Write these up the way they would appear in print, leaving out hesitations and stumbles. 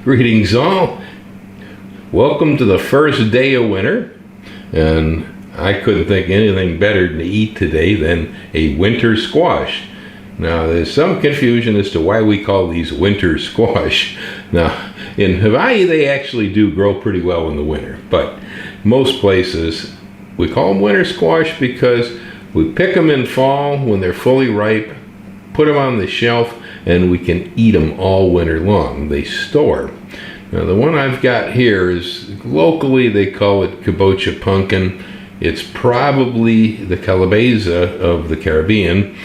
Greetings all. Welcome to the first day of winter, and I couldn't think anything better to eat today than a winter squash. Now there's some confusion as to why we call these winter squash. Now in Hawaii they actually do grow pretty well in the winter, but most places we call them winter squash because we pick them in fall when they're fully ripe, put them on the shelf, and we can eat them all winter long. They store. Now the one I've got here is, locally they call it kabocha pumpkin. It's probably the calabaza of the Caribbean.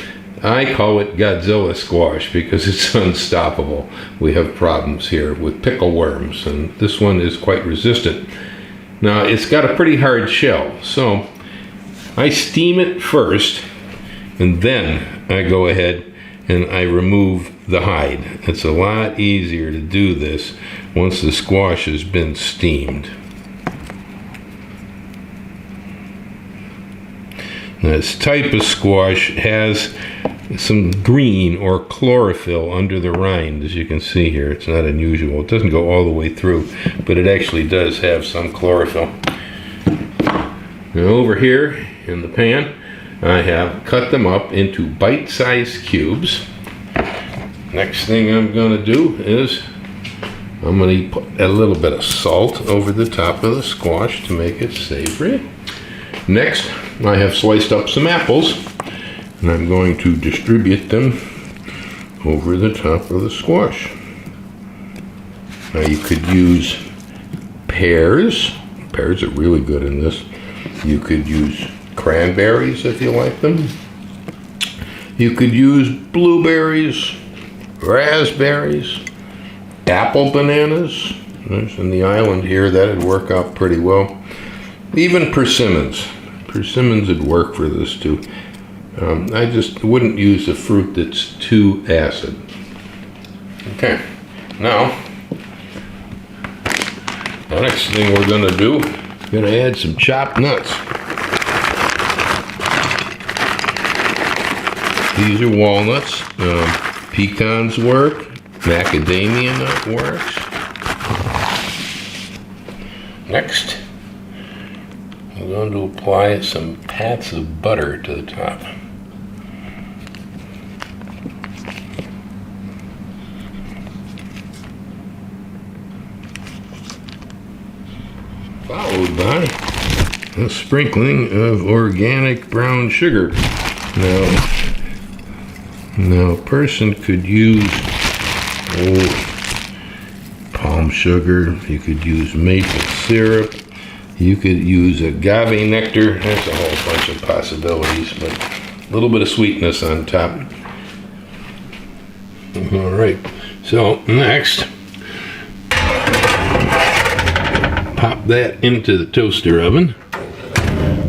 I call it Godzilla squash because it's unstoppable. We have problems here with pickle worms, and this one is quite resistant. Now it's got a pretty hard shell, so I steam it first, and then I go ahead and I remove the hide. It's a lot easier to do this once the squash has been steamed. This type of squash has some green or chlorophyll under the rind, as you can see here. It's not unusual. It doesn't go all the way through, but it actually does have some chlorophyll. Now over here in the pan, I have cut them up into bite-sized cubes. Next thing I'm going to do is I'm going to put a little bit of salt over the top of the squash to make it savory. Next, I have sliced up some apples, and I'm going to distribute them over the top of the squash. Now you could use pears. Pears are really good in this. You could use cranberries if you like them. You could use blueberries, raspberries, apple bananas. There's in the island here, that'd work out pretty well. Even persimmons. Persimmons would work for this too. I just wouldn't use a fruit that's too acid. Okay, now the next thing we're going to do, we're going to add some chopped nuts. These are walnuts. Pecans work. Macadamia nut works. Next, I'm going to apply some pats of butter to the top. Followed by a sprinkling of organic brown sugar. Now a person could use palm sugar, you could use maple syrup, you could use agave nectar. There's a whole bunch of possibilities, but a little bit of sweetness on top. All right, so next, pop that into the toaster oven.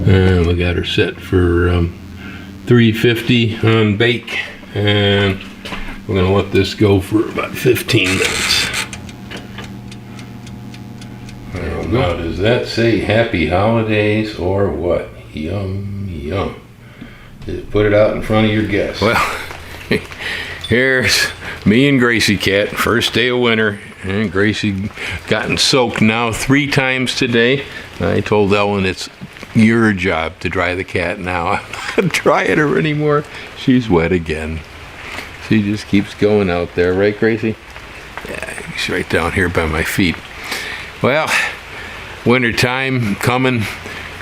And we got her set for 350 on bake, and we're going to let this go for about 15 minutes. Now, does that say happy holidays or what? Yum, yum. Just put it out in front of your guests. Well, here's me and Gracie Cat, first day of winter, and Gracie gotten soaked now 3 times today. I told Ellen it's your job to dry the cat now. I'm not drying her anymore. She's wet again. She just keeps going out there, right, Gracie? Yeah, she's right down here by my feet. Well, winter time coming.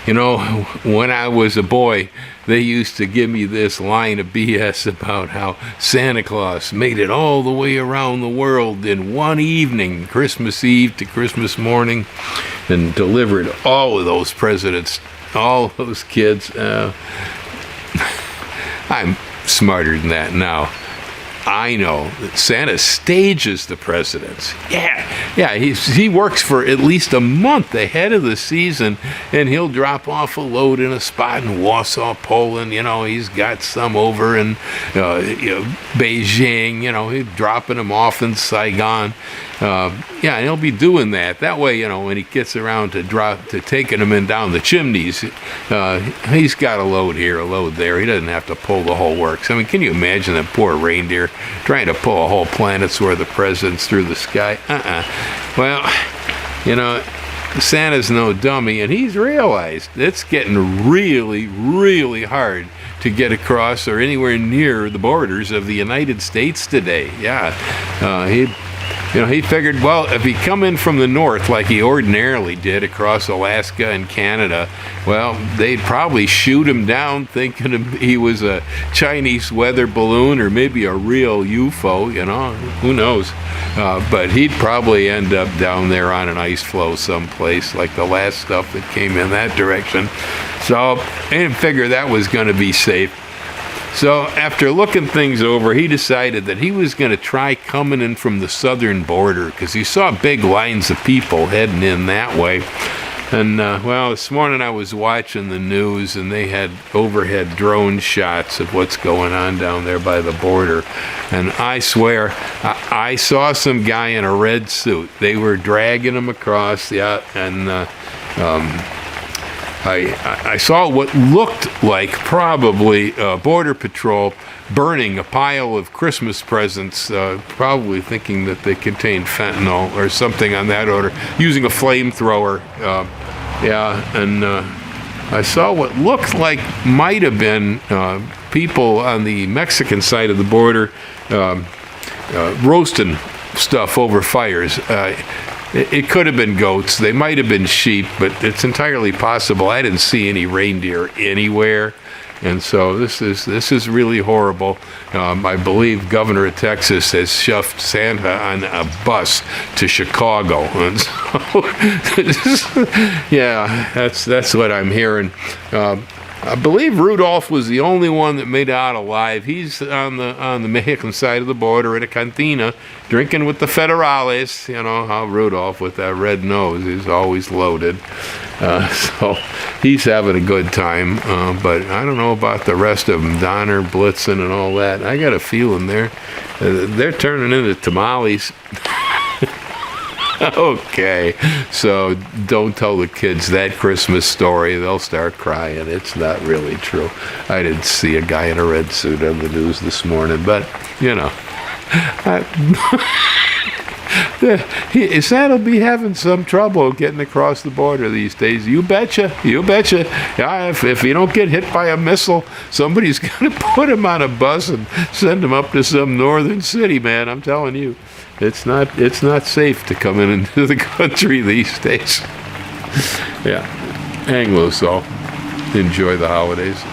You know, when I was a boy, they used to give me this line of BS about how Santa Claus made it all the way around the world in one evening, Christmas Eve to Christmas morning, and delivered all of those presidents, all those kids. I'm smarter than that now. I know that Santa stages the presidents. Yeah, he works for at least a month ahead of the season, and he'll drop off a load in a spot in Warsaw, Poland. You know, he's got some over in Beijing. You know, he's dropping them off in Saigon. And he'll be doing that. That way, you know, when he gets around to taking them in down the chimneys, he's got a load here, a load there. He doesn't have to pull the whole works. I mean, can you imagine that poor reindeer trying to pull a whole planet's worth of presents through the sky. Well, you know, Santa's no dummy, and he's realized it's getting really, really hard to get across or anywhere near the borders of the United States today. He figured, well, if he come in from the north like he ordinarily did across Alaska and Canada, well, they'd probably shoot him down thinking he was a Chinese weather balloon or maybe a real UFO, who knows. But he'd probably end up down there on an ice floe someplace like the last stuff that came in that direction. So I didn't figure that was going to be safe. So after looking things over, he decided that he was going to try coming in from the southern border because he saw big lines of people heading in that way. And, well, this morning I was watching the news, and they had overhead drone shots of what's going on down there by the border. And I swear, I saw some guy in a red suit. They were dragging him across, I saw what looked like probably Border Patrol burning a pile of Christmas presents, probably thinking that they contained fentanyl or something on that order, using a flamethrower. I saw what looked like might have been people on the Mexican side of the border roasting stuff over fires. It could have been goats. They might have been sheep, but it's entirely possible. I didn't see any reindeer anywhere, and so this is really horrible. I believe Governor of Texas has shoved Santa on a bus to Chicago, and so yeah, that's what I'm hearing. I believe Rudolph was the only one that made it out alive. He's on the Mexican side of the border at a cantina, drinking with the federales. You know how Rudolph with that red nose is always loaded. So he's having a good time. But I don't know about the rest of them, Donner, Blitzen, and all that. I got a feeling they're turning into tamales. Okay, so don't tell the kids that Christmas story. They'll start crying. It's not really true. I didn't see a guy in a red suit on the news this morning, but, Santa'll be having some trouble getting across the border these days. You betcha. Yeah, if you don't get hit by a missile, somebody's going to put him on a bus and send him up to some northern city, man. I'm telling you. It's not safe to come into the country these days. Yeah. Hang loose, all. Enjoy the holidays.